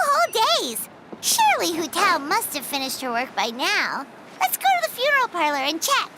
whole days! Surely Hu Tao must have finished her work by now. Let's go to the funeral parlor and check.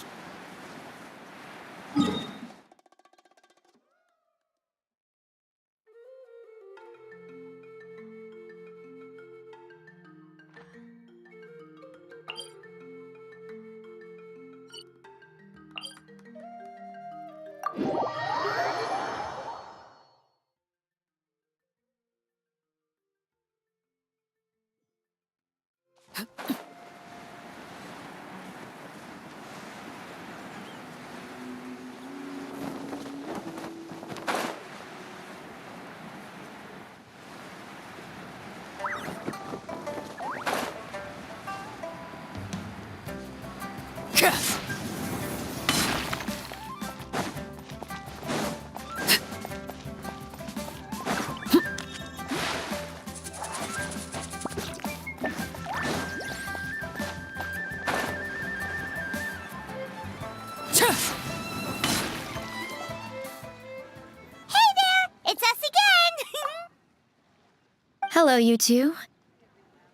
Hello, you two.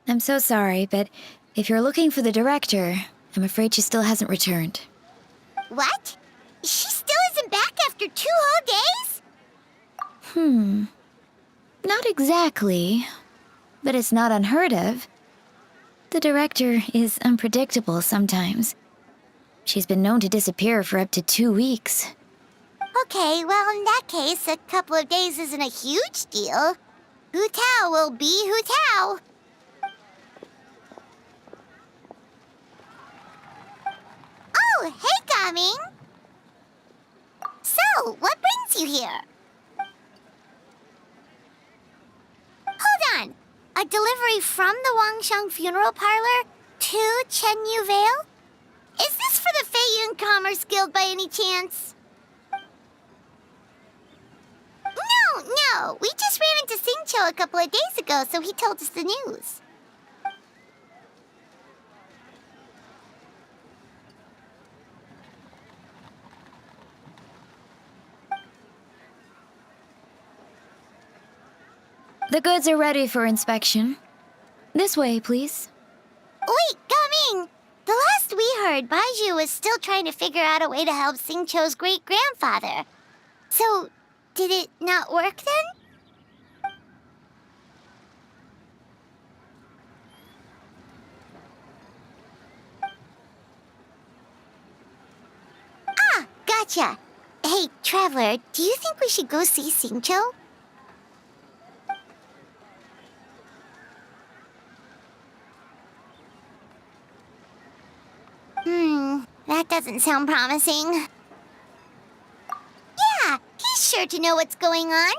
I'm so sorry, but if you're looking for the director, I'm afraid she still hasn't returned. What? She still isn't back after 2 whole days? Not exactly, but it's not unheard of. The director is unpredictable sometimes. She's been known to disappear for up to 2 weeks. Okay, well, in that case, a couple of days isn't a huge deal. Hu Tao will be Hu Tao. Oh, hey, Gaming. So, what brings you here? Hold on. A delivery from the Wangsheng Funeral Parlor to Chenyu Vale? Is this for the Feiyun Commerce Guild by any chance? No. We just ran into Xingqiu a couple of days ago, so he told us the news. The goods are ready for inspection. This way, please. Wait, Gaming! The last we heard, Baiju was still trying to figure out a way to help Xingqiu's great-grandfather. So, did it not work then? Ah, gotcha. Hey, Traveler, do you think we should go see Xingqiu? That doesn't sound promising. Yeah, he's sure to know what's going on.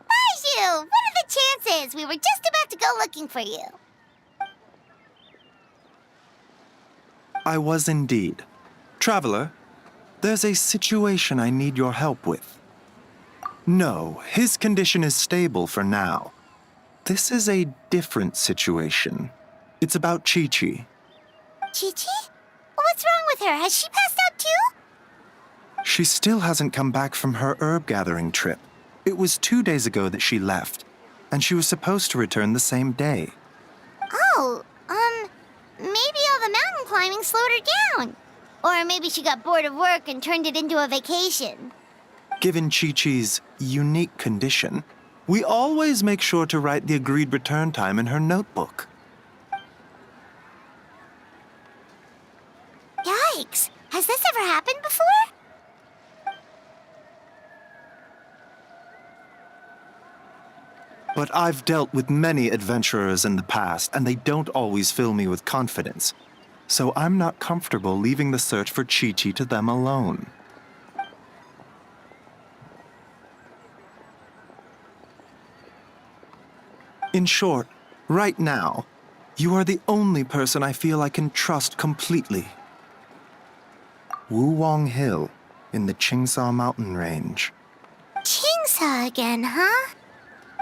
Baiju, what are the chances? We were just about to go looking for you. I was indeed. Traveler, there's a situation I need your help with. No, his condition is stable for now. This is a different situation. It's about Chi-Chi. Chi-Chi? What's wrong with her? Has she passed out too? She still hasn't come back from her herb gathering trip. It was 2 days ago that she left, and she was supposed to return the same day. Oh, maybe all the mountain climbing slowed her down. Or maybe she got bored of work and turned it into a vacation. Given Chi-Chi's unique condition, we always make sure to write the agreed return time in her notebook. Yikes! Has this ever happened before? But I've dealt with many adventurers in the past, and they don't always fill me with confidence. So I'm not comfortable leaving the search for Chi-Chi to them alone. In short, right now, you are the only person I feel I can trust completely. Wuwang Hill, in the Qingsa mountain range. Qingsa again, huh?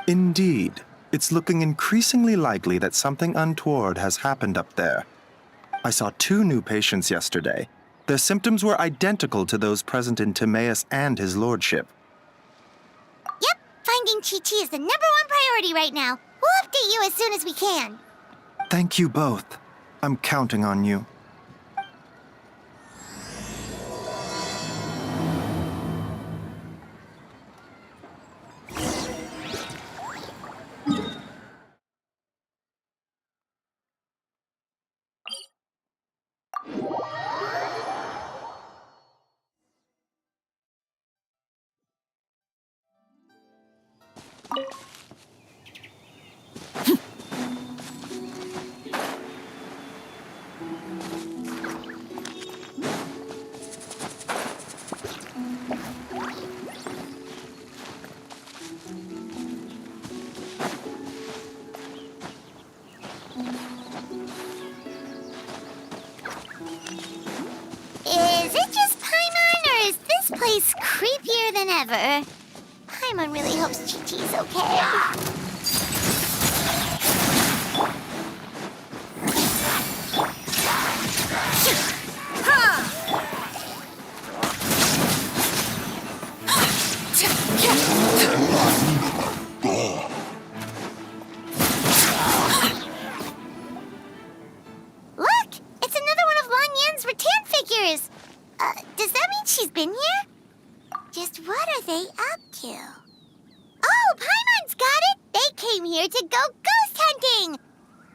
Indeed. It's looking increasingly likely that something untoward has happened up there. I saw 2 new patients yesterday. Their symptoms were identical to those present in Timaeus and his lordship. Yep, finding Chi-Chi is the #1 priority right now. We'll update you as soon as we can. Thank you both. I'm counting on you. Is it just Paimon, or is this place creepier than ever? Paimon really hopes Chi-Chi's okay. Look! It's another one of Lan Yan's rattan figures! Does that mean she's been here? Just what are they up to? Oh, Paimon's got it! They came here to go ghost hunting!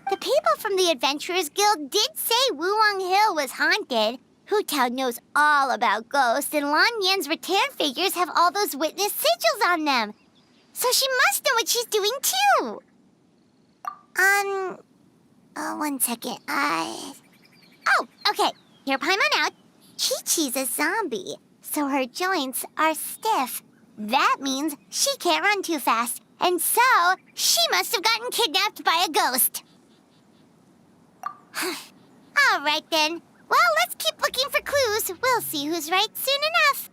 The people from the Adventurers Guild did say Wuwang Hill was haunted. Hu Tao knows all about ghosts, and Lan Yan's rattan figures have all those witness sigils on them. So she must know what she's doing, too. One second. Oh, okay. Hear Paimon out. Chi-Chi's a zombie, so her joints are stiff. That means she can't run too fast, and so she must have gotten kidnapped by a ghost. All right, then. Well, let's keep looking for clues. We'll see who's right soon enough.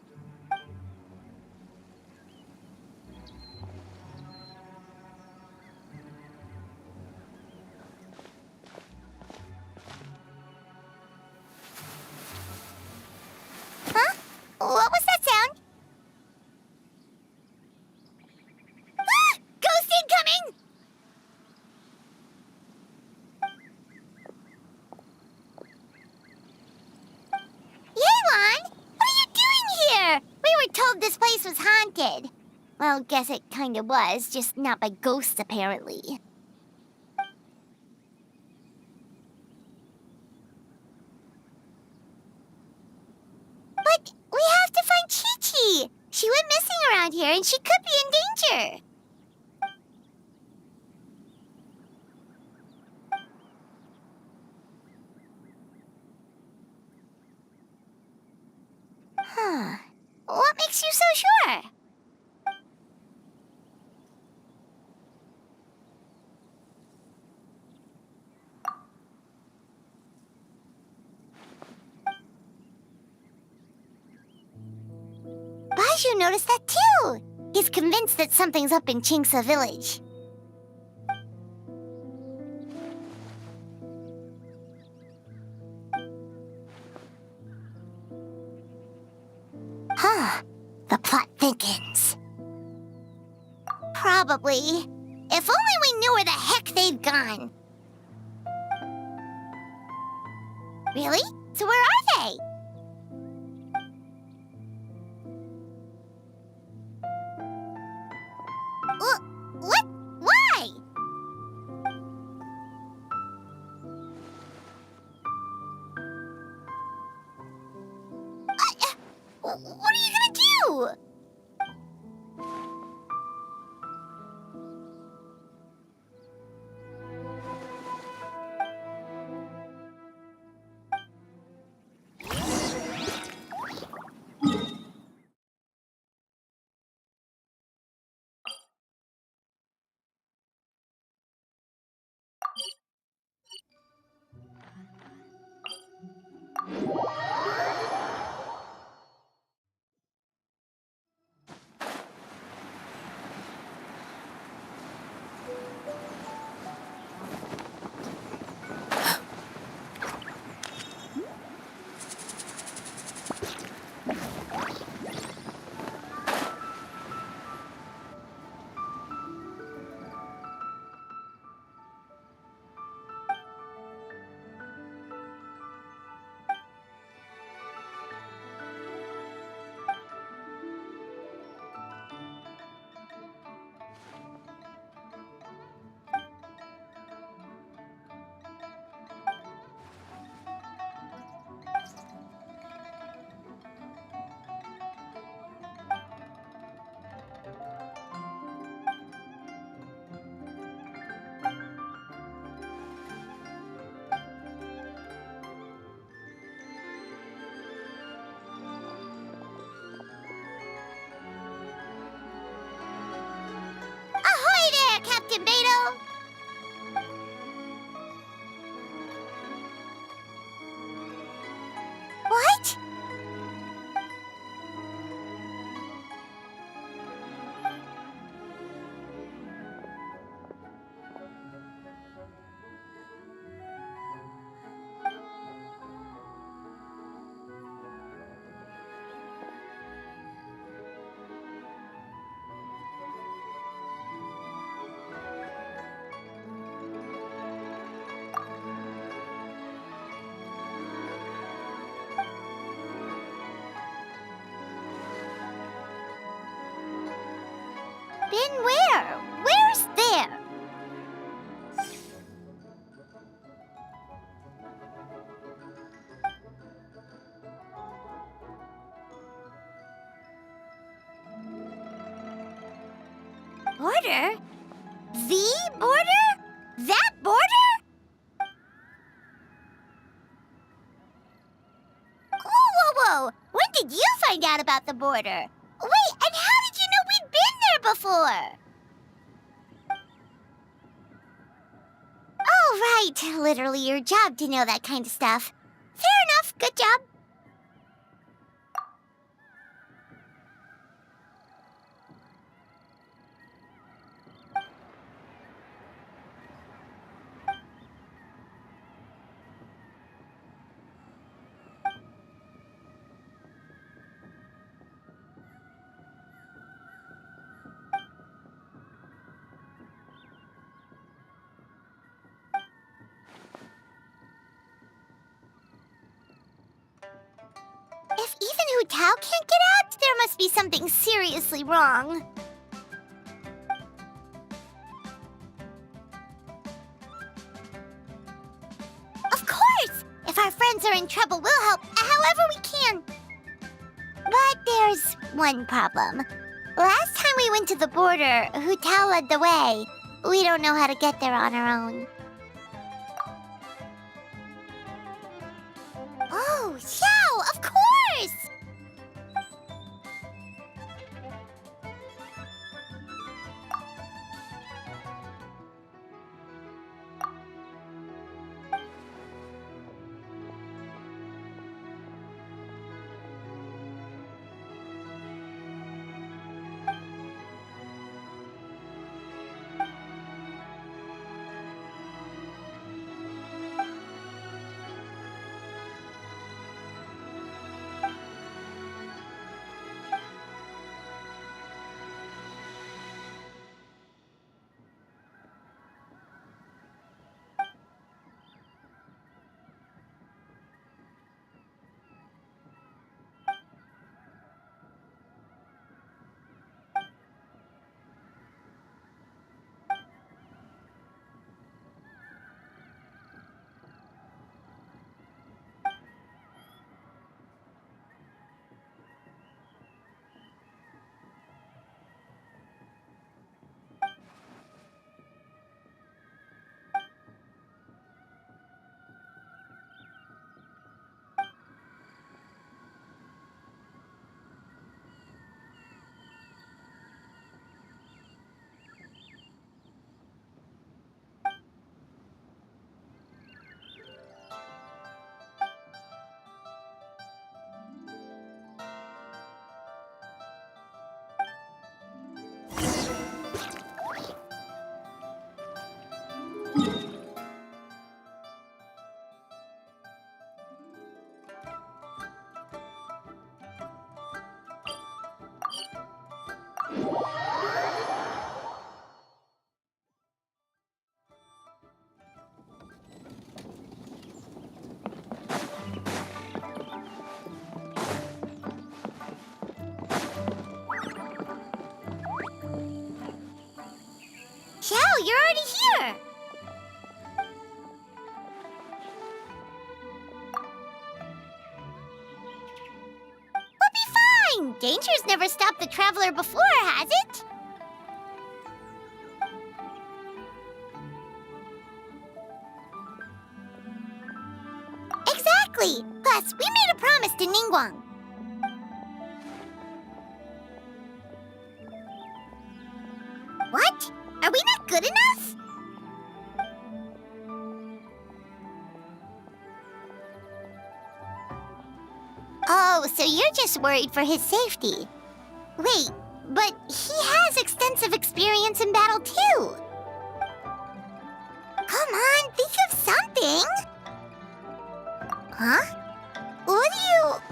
Huh? What was that sound? Ah! Ghost incoming! Yelan! What are you doing here? We were told this place was haunted. Well, guess it kinda was, just not by ghosts, apparently. But we have to find Chi-Chi! She went missing around here, and she could be in danger. Huh. What makes you so sure? Baiju noticed that too. He's convinced that something's up in Chingsa village. Huh. The plot thickens. Probably. If only we knew where the heck they'd gone. Really? So where are they? What? Why? What are you gonna do? Been where? Where's there? Border? The border? That border? Whoa! When did you find out about the border? Wait, and how did you know we'd been there before? Oh, right. Literally your job to know that kind of stuff. Fair enough. Good job. If even Hu Tao can't get out, there must be something seriously wrong. Of course! If our friends are in trouble, we'll help however we can. But there's one problem. Last time we went to the border, Hu Tao led the way. We don't know how to get there on our own. Oh, Xiao, of course! Xiao, you're already here! We'll be fine! Danger's never stopped the traveler before, has it? Exactly! Plus, we made a promise to Ningguang. What? Are we not good enough? Oh, so you're just worried for his safety. Wait, but he has extensive experience in battle too. Come on, think of something. Huh? What do you...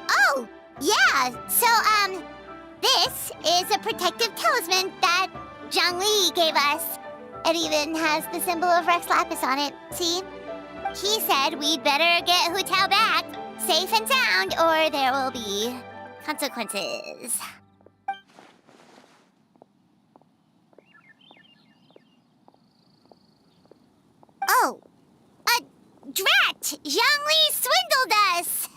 Oh, yeah, so, this is a protective talisman that Zhang Li gave us. It even has the symbol of Rex Lapis on it, see? He said we'd better get Hu Tao back, safe and sound, or there will be Consequences. Oh, drat! Zhongli swindled us!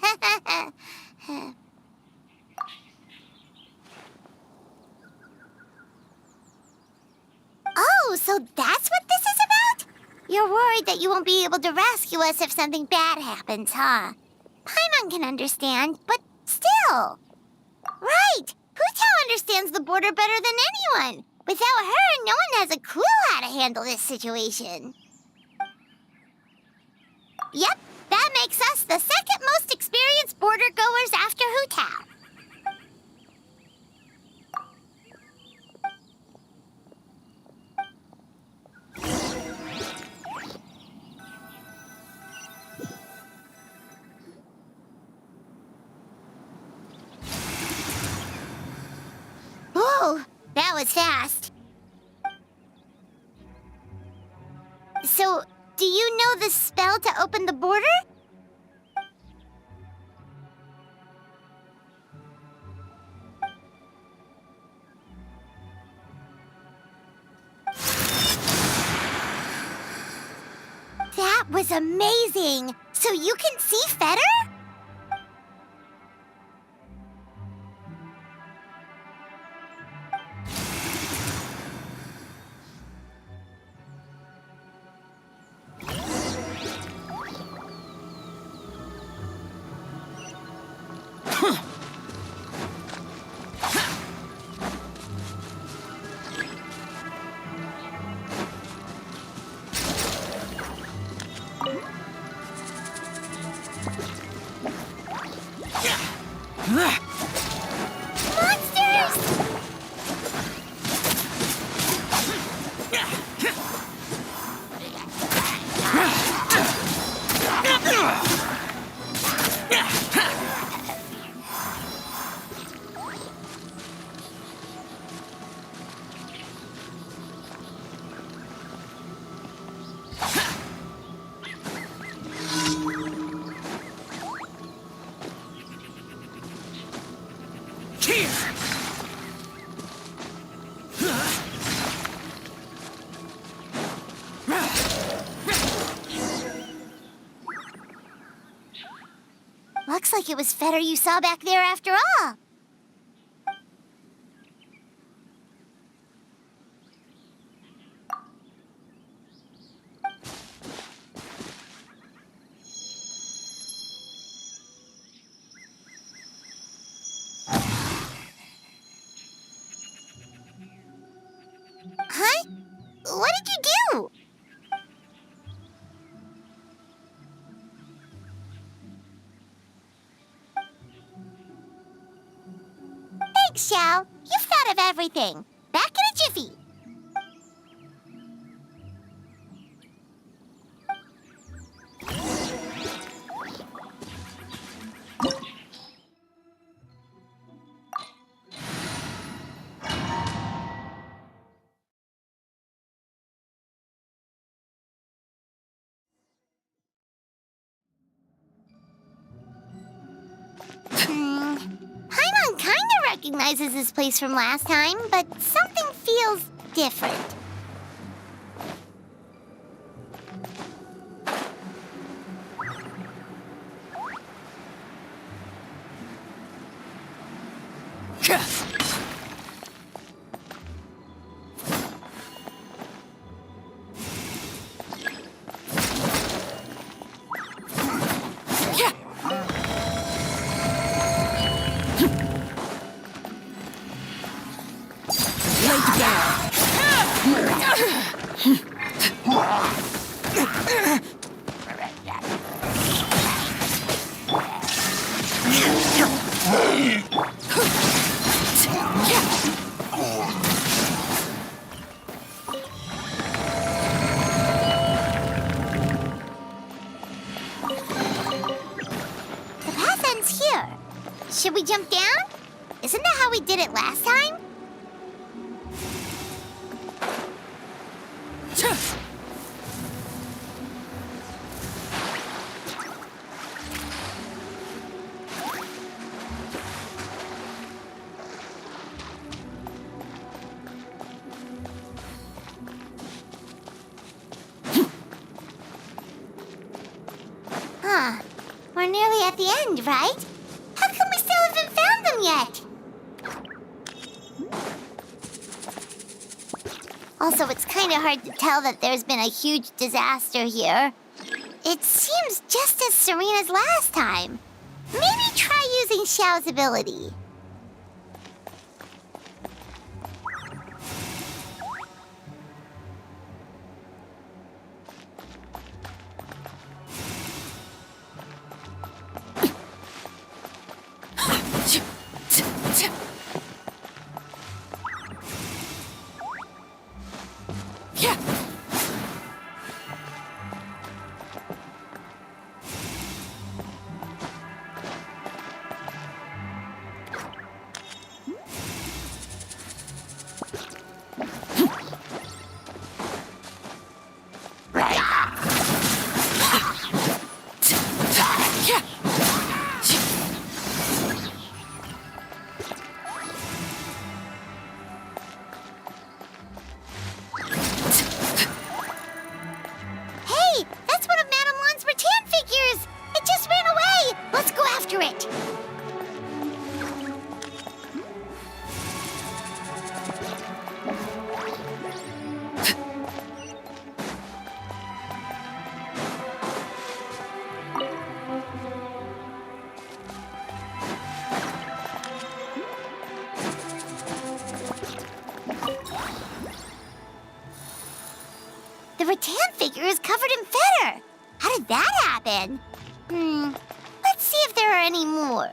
Oh, so that's what this is about? You're worried that you won't be able to rescue us if something bad happens, huh? Paimon can understand, but still. Right! Hu-Tao understands the border better than anyone. Without her, no one has a clue how to handle this situation. Yep, that makes us the second most experienced border goers after Hu-Tao. Whoa, that was fast. So, do you know the spell to open the border? That was amazing! So you can see Fetter? Monsters! Looks like it was Fetter you saw back there after all. Huh? What did you do? Thanks, Xiao. You've thought of everything. Back in a jiffy. Paimon kinda recognizes this place from last time, but something feels different. The path ends here. Should we jump down? Isn't that how we did it last time? nearly at the end, right? How come we still haven't found them yet? Also, it's kind of hard to tell that there's been a huge disaster here. It seems just as serene as last time. Maybe try using Xiao's ability. Hey, that's one of Madame Lan's rattan figures! It just ran away! Let's go after it! The rattan figure is covered in feather. How did that happen? Let's see if there are any more.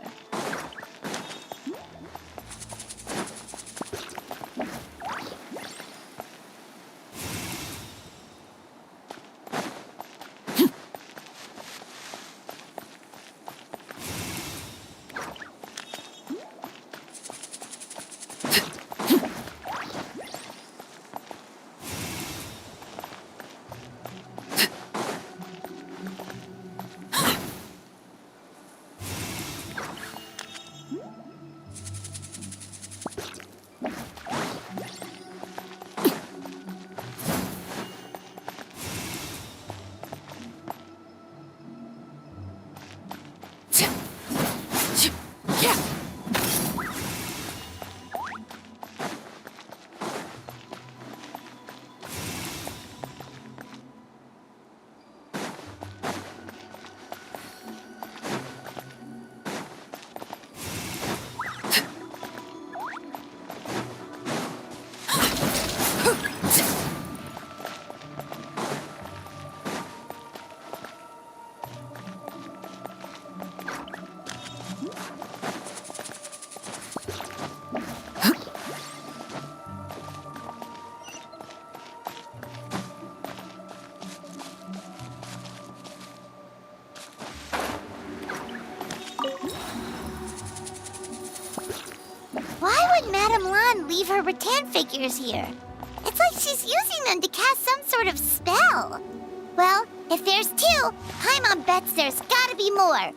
Why would Madame Lan leave her rattan figures here? It's like she's using them to cast some sort of spell. Well, if there's two, Paimon bets there's gotta be more.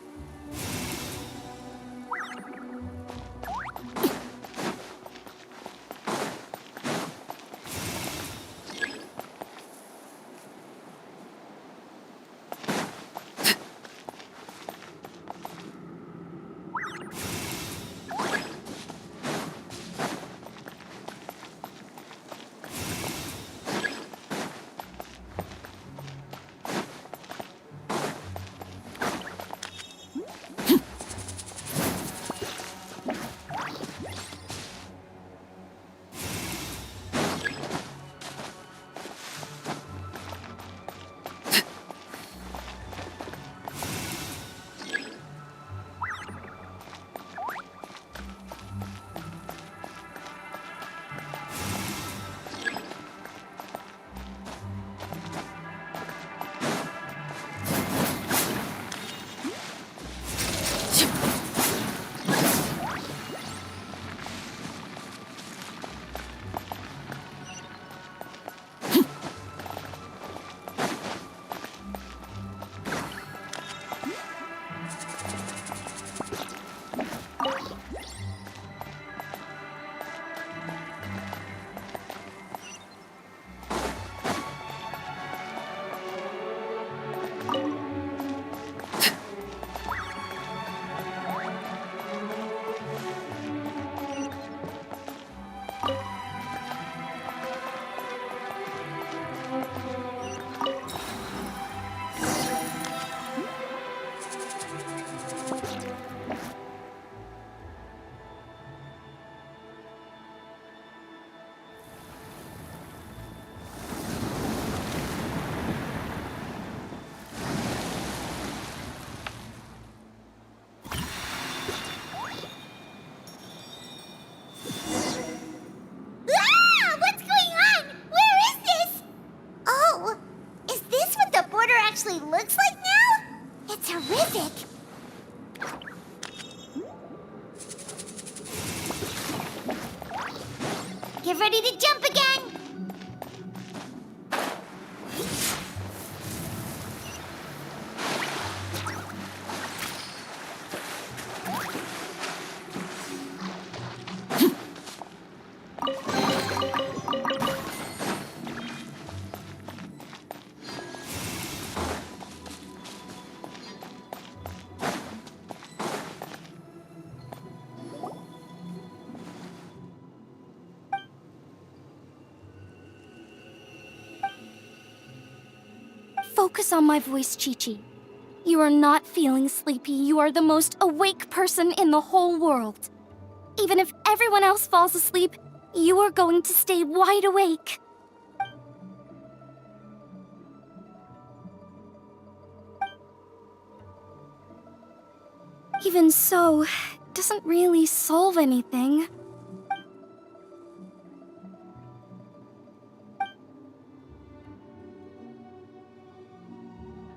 Terrific! Get ready to jump again! Focus on my voice, Chi-Chi. You are not feeling sleepy. You are the most awake person in the whole world. Even if everyone else falls asleep, you are going to stay wide awake. Even so, it doesn't really solve anything.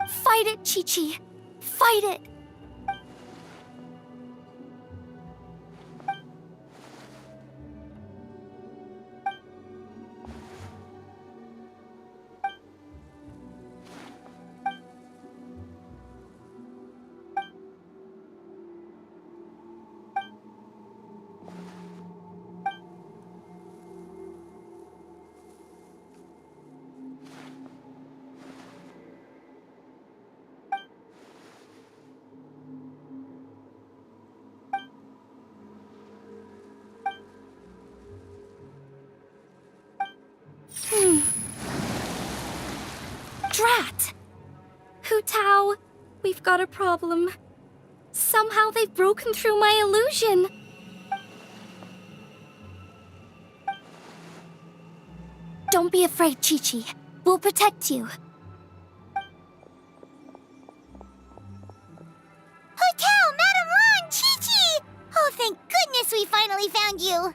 Fight it, Chi-Chi. Fight it. Drat! Hu Tao, we've got a problem. Somehow they've broken through my illusion. Don't be afraid, Chi-Chi. We'll protect you. Hotel, Madame Ron, Chi-Chi! Oh, thank goodness we finally found you!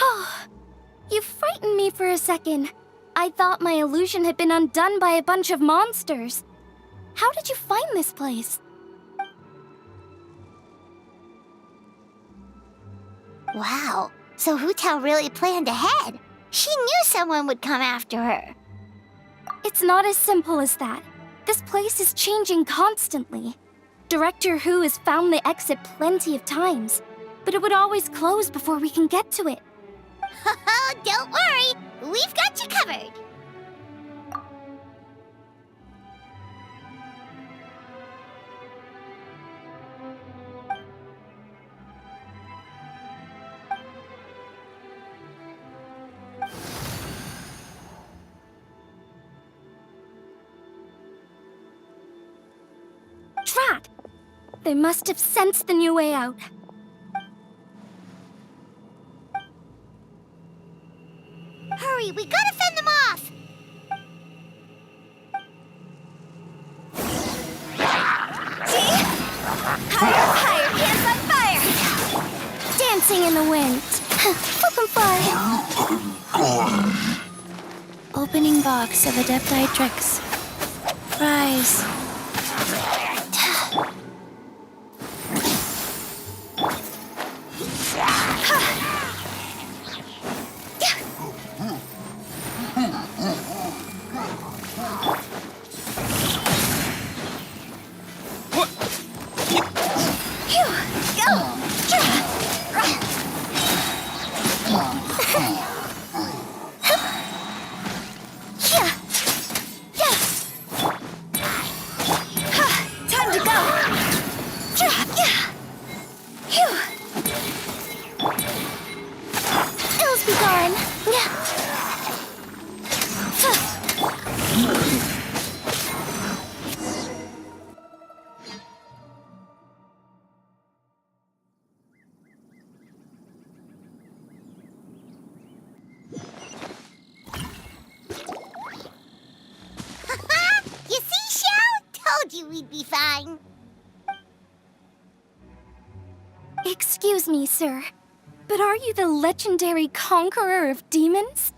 Oh, you frightened me for a second. I thought my illusion had been undone by a bunch of monsters. How did you find this place? Wow, so Hu Tao really planned ahead. She knew someone would come after her. It's not as simple as that. This place is changing constantly. Director Hu has found the exit plenty of times, but it would always close before we can get to it. Don't worry, we've got you covered. Drat! They must have sensed the new way out. Hurry, we gotta fend them off! See? Higher, higher, hands on fire! Dancing in the wind. Open fire. Opening box of Adepti tricks. Rise. Time to go! Ills be gone! You see, Xiao? Told you we'd be fine. Excuse me, sir, but are you the legendary conqueror of demons?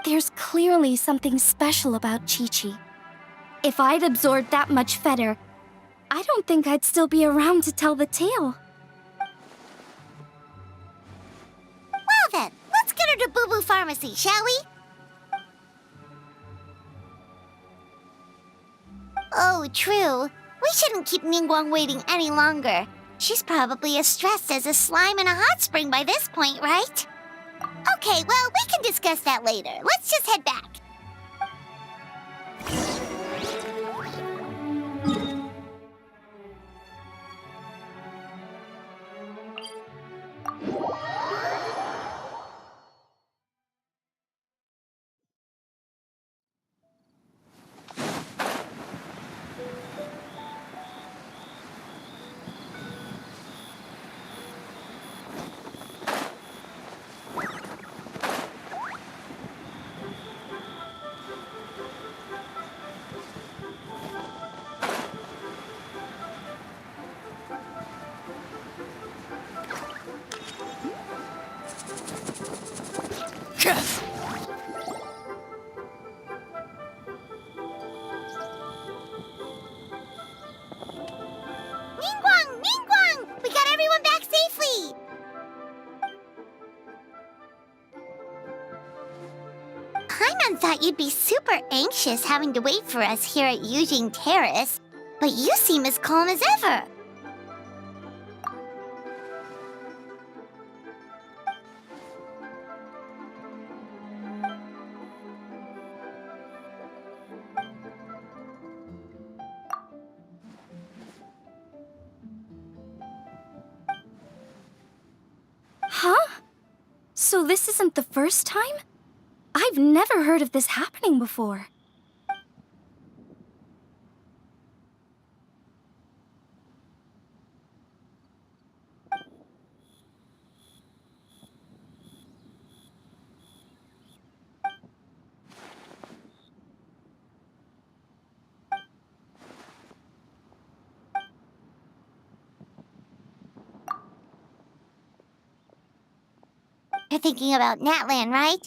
There's clearly something special about Chi-Chi. If I'd absorbed that much fetter, I don't think I'd still be around to tell the tale. Well then, let's get her to Boo Boo Pharmacy, shall we? Oh, true. We shouldn't keep Ningguang waiting any longer. She's probably as stressed as a slime in a hot spring by this point, right? Okay, well, we can discuss that later. Let's just head back. Ningguang! Ningguang! We got everyone back safely! Paimon thought you'd be super anxious having to wait for us here at Yujing Terrace, but you seem as calm as ever. Huh? So this isn't the first time? I've never heard of this happening before. You're thinking about Natlan, right?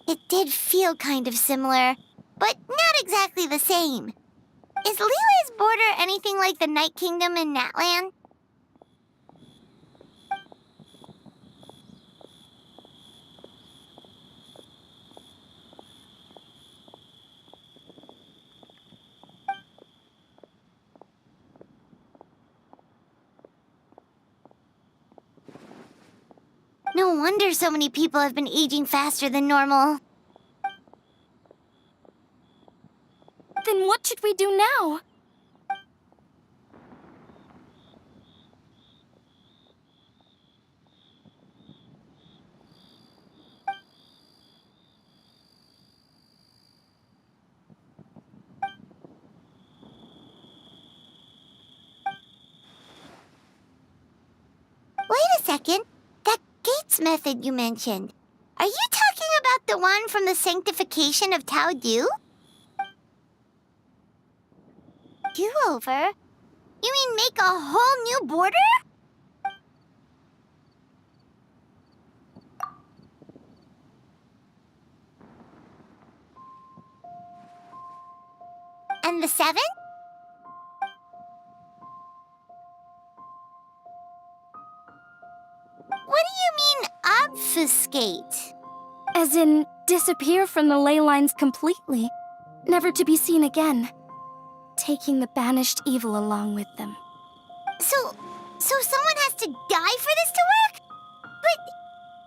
It did feel kind of similar, but not exactly the same. Is Lily's border anything like the Night Kingdom in Natlan? No wonder so many people have been aging faster than normal. Then what should we do now? Wait a second. That Gates method you mentioned. Are you talking about the one from the sanctification of Tao Du? Do-over? You mean make a whole new border? And the 7? What do you mean, obfuscate? As in, disappear from the ley lines completely, never to be seen again, taking the banished evil along with them. So someone has to die for this to work? But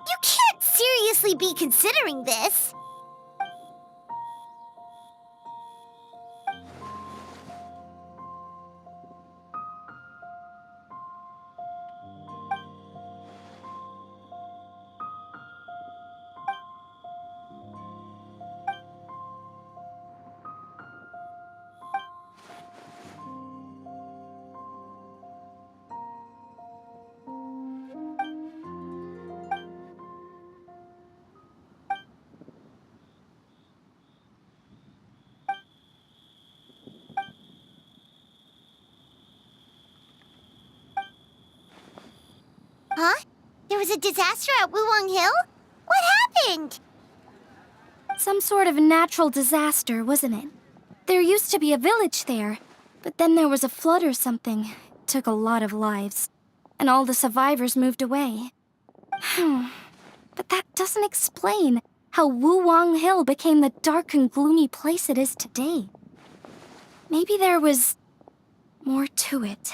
you can't seriously be considering this. Huh? There was a disaster at Wuwang Hill? What happened? some sort of natural disaster, wasn't it? There used to be a village there, but then there was a flood or something. It took a lot of lives, and all the survivors moved away. But that doesn't explain how Wuwang Hill became the dark and gloomy place it is today. Maybe there was more to it.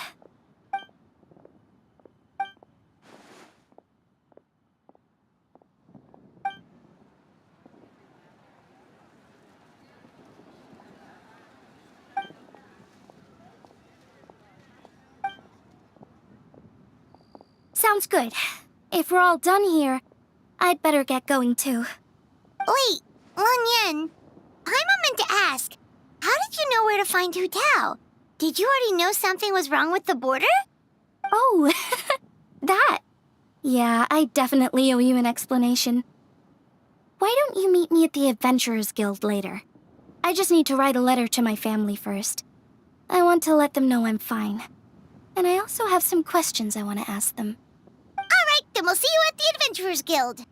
Sounds good. If we're all done here, I'd better get going too. Wait, Long Yan. Paimon meant to ask, how did you know where to find Hu Tao? Did you already know something was wrong with the border? Oh, that. Yeah, I definitely owe you an explanation. Why don't you meet me at the Adventurers Guild later? I just need to write a letter to my family first. I want to let them know I'm fine. And I also have some questions I want to ask them. All right, then we'll see you at the Adventurers Guild.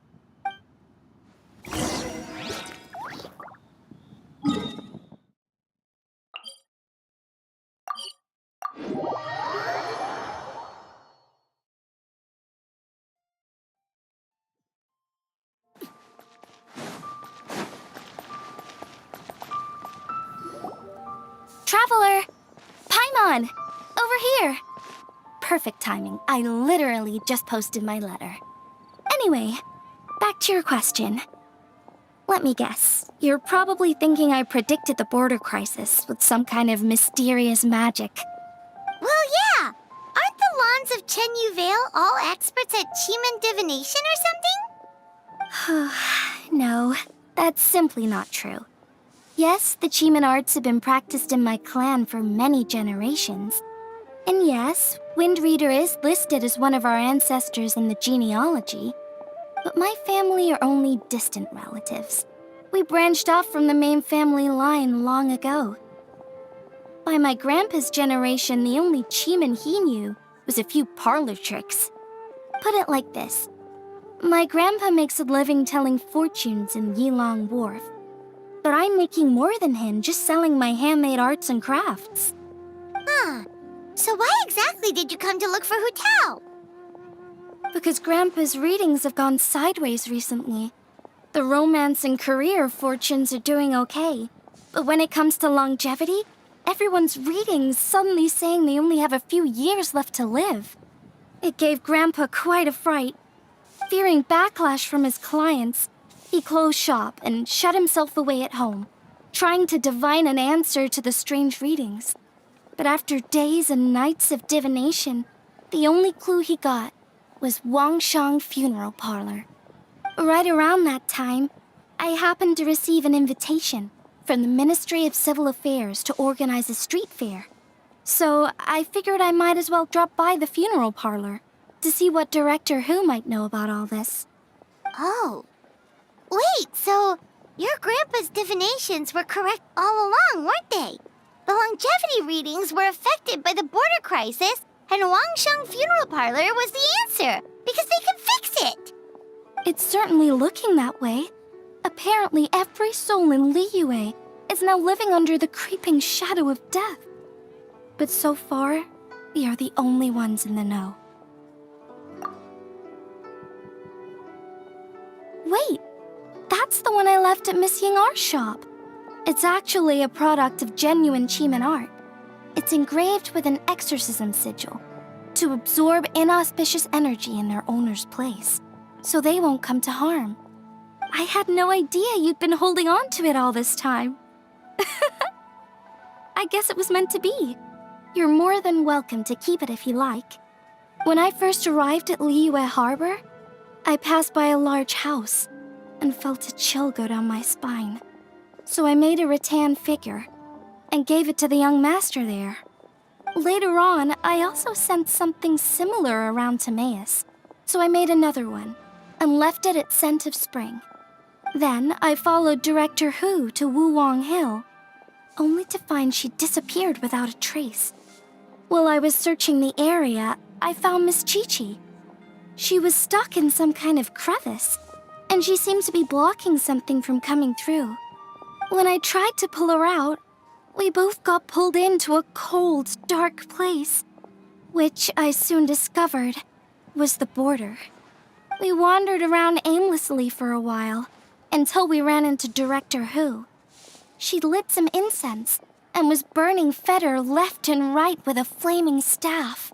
Traveler! Paimon! Over here! Perfect timing. I literally just posted my letter. Anyway, back to your question. Let me guess. You're probably thinking I predicted the border crisis with some kind of mysterious magic. Well, yeah. Aren't the Lawns of Chen Yu Vale all experts at Qi divination or something? No, that's simply not true. Yes, the Qi arts have been practiced in my clan for many generations. And yes, Wind Reader is listed as one of our ancestors in the genealogy. But my family are only distant relatives. We branched off from the main family line long ago. By my grandpa's generation, the only Qi he knew was a few parlor tricks. Put it like this. My grandpa makes a living telling fortunes in Yilong Wharf. But I'm making more than him just selling my handmade arts and crafts. Huh. So why exactly did you come to look for Hu Tao? Because Grandpa's readings have gone sideways recently. The romance and career fortunes are doing okay. But when it comes to longevity, everyone's readings suddenly saying they only have a few years left to live. It gave Grandpa quite a fright. Fearing backlash from his clients, he closed shop and shut himself away at home, trying to divine an answer to the strange readings. But after days and nights of divination, the only clue he got was Wangshang Funeral Parlor. Right around that time, I happened to receive an invitation from the Ministry of Civil Affairs to organize a street fair. So I figured I might as well drop by the funeral parlor to see what Director Hu might know about all this. Oh. Wait, so your grandpa's divinations were correct all along, weren't they? The longevity readings were affected by the border crisis, and Wangsheng Funeral Parlor was the answer, because they can fix it. It's certainly looking that way. Apparently, every soul in Liyue is now living under the creeping shadow of death. But so far, we are the only ones in the know. Wait, that's the one I left at Miss Ying Art Shop. It's actually a product of genuine Qi art. It's engraved with an exorcism sigil to absorb inauspicious energy in their owner's place, so they won't come to harm. I had no idea you'd been holding on to it all this time. I guess it was meant to be. You're more than welcome to keep it if you like. When I first arrived at Liyue Harbor, I passed by a large house and felt a chill go down my spine. So I made a rattan figure and gave it to the young master there. Later on, I also sensed something similar around Timaeus, so I made another one and left it at Scent of Spring. Then I followed Director Hu to Wuwang Hill, only to find she disappeared without a trace. While I was searching the area, I found Miss Chi-Chi. She was stuck in some kind of crevice, and she seemed to be blocking something from coming through. When I tried to pull her out, we both got pulled into a cold, dark place, which I soon discovered was the border. We wandered around aimlessly for a while, until we ran into Director Who. She'd lit some incense and was burning Feder left and right with a flaming staff.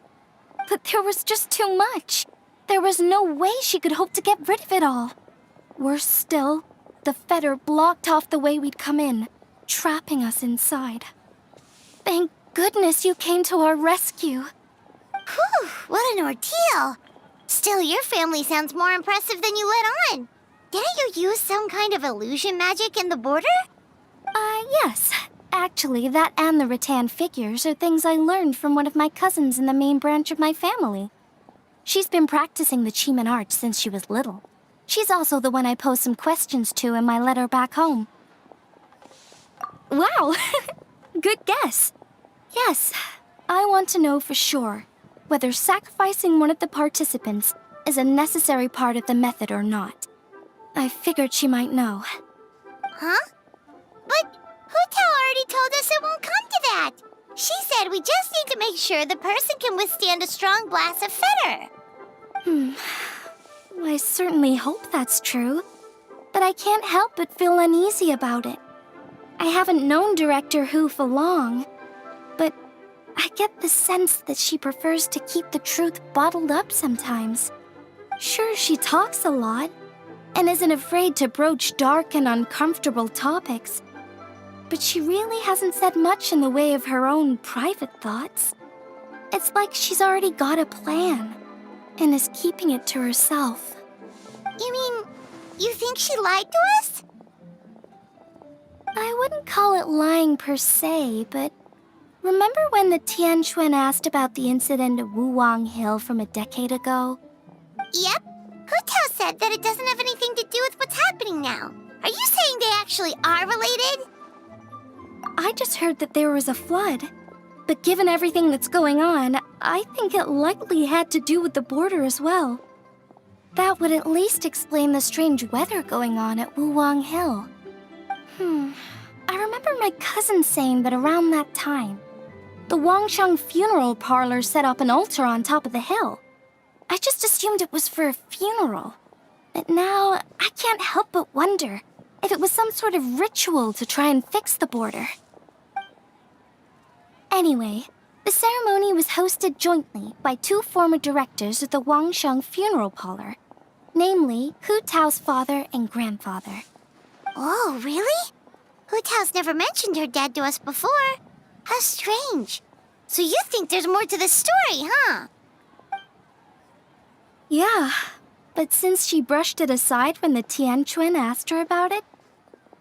But there was just too much. There was no way she could hope to get rid of it all. Worse still, the Feder blocked off the way we'd come in, trapping us inside. Thank goodness you came to our rescue. Whew, what an ordeal. Still, your family sounds more impressive than you let on. Didn't you use some kind of illusion magic in the border? Yes. Actually, that and the rattan figures are things I learned from one of my cousins in the main branch of my family. She's been practicing the Chiman art since she was little. She's also the one I posed some questions to in my letter back home. Wow! Good guess. Yes, I want to know for sure whether sacrificing one of the participants is a necessary part of the method or not. I figured she might know. Huh? But Hutao already told us it won't come to that. She said we just need to make sure the person can withstand a strong blast of Feder. I certainly hope that's true, but I can't help but feel uneasy about it. I haven't known Director Who for long, but I get the sense that she prefers to keep the truth bottled up sometimes. Sure, she talks a lot, and isn't afraid to broach dark and uncomfortable topics, but she really hasn't said much in the way of her own private thoughts. It's like she's already got a plan, and is keeping it to herself. You mean, you think she lied to us? I wouldn't call it lying per se, but remember when the Tianquan asked about the incident at Wuwang Hill from a decade ago? Yep. Hutao said that it doesn't have anything to do with what's happening now. Are you saying they actually are related? I just heard that there was a flood. But given everything that's going on, I think it likely had to do with the border as well. That would at least explain the strange weather going on at Wuwang Hill. I remember my cousin saying that around that time, the Wangsheng funeral parlor set up an altar on top of the hill. I just assumed it was for a funeral. But now, I can't help but wonder if it was some sort of ritual to try and fix the border. Anyway, the ceremony was hosted jointly by two former directors of the Wangsheng funeral parlor, namely Hu Tao's father and grandfather. Oh, really? Hutao's never mentioned her dad to us before. How strange. So you think there's more to the story, huh? Yeah, but since she brushed it aside when the Tianquan asked her about it,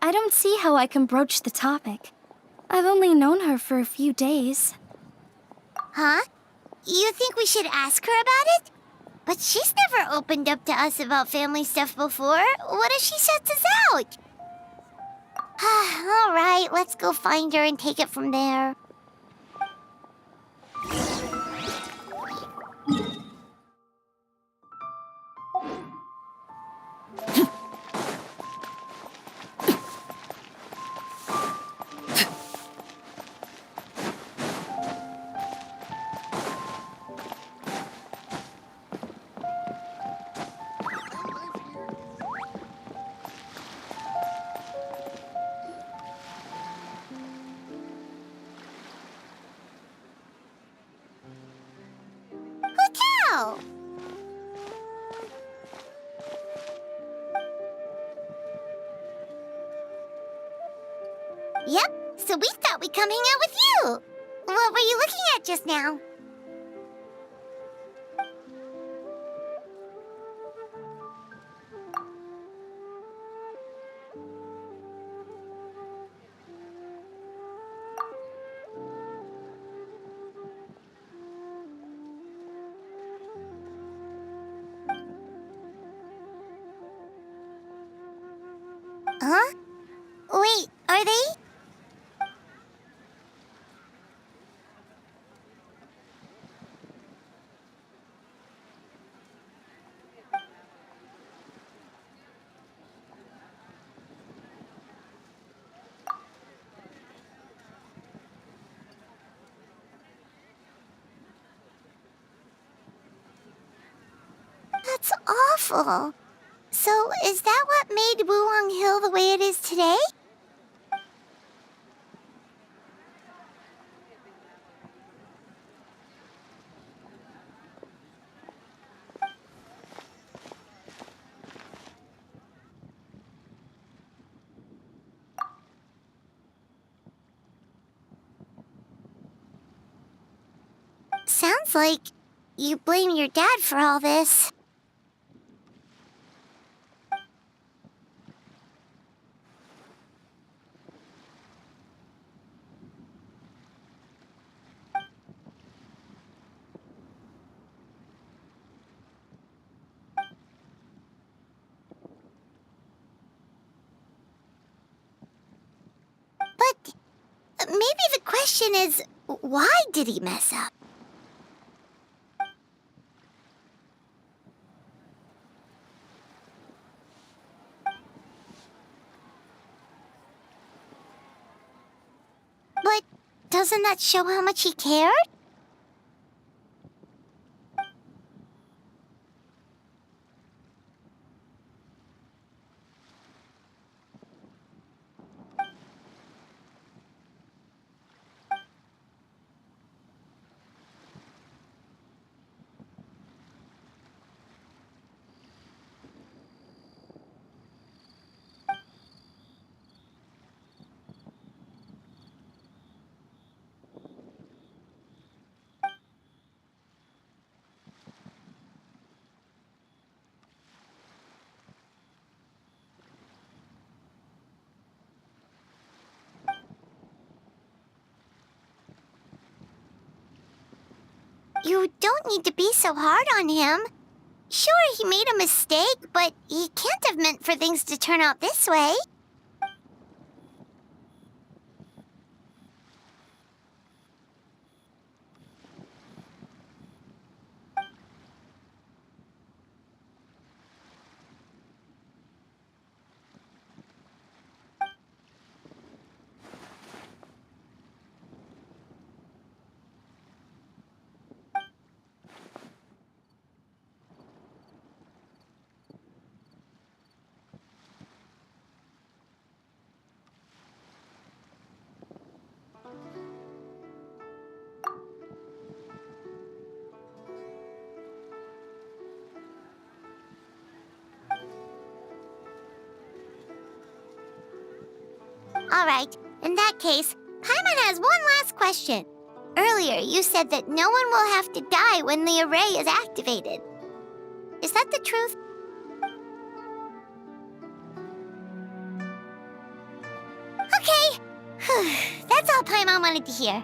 I don't see how I can broach the topic. I've only known her for a few days. Huh? You think we should ask her about it? But she's never opened up to us about family stuff before. What if she shuts us out? All right, let's go find her and take it from there. Hutao! Yep, so we thought we'd come hang out with you. What were you looking at just now? Huh? Wait, are they? awful. So, is that what made Wulong Hill the way it is today? Sounds like you blame your dad for all this. But maybe the question is, why did he mess up? But doesn't that show how much he cared? You don't need to be so hard on him. Sure, he made a mistake, but he can't have meant for things to turn out this way. All right, in that case, Paimon has one last question. Earlier, you said that no one will have to die when the array is activated. Is that the truth? Okay. That's all Paimon wanted to hear.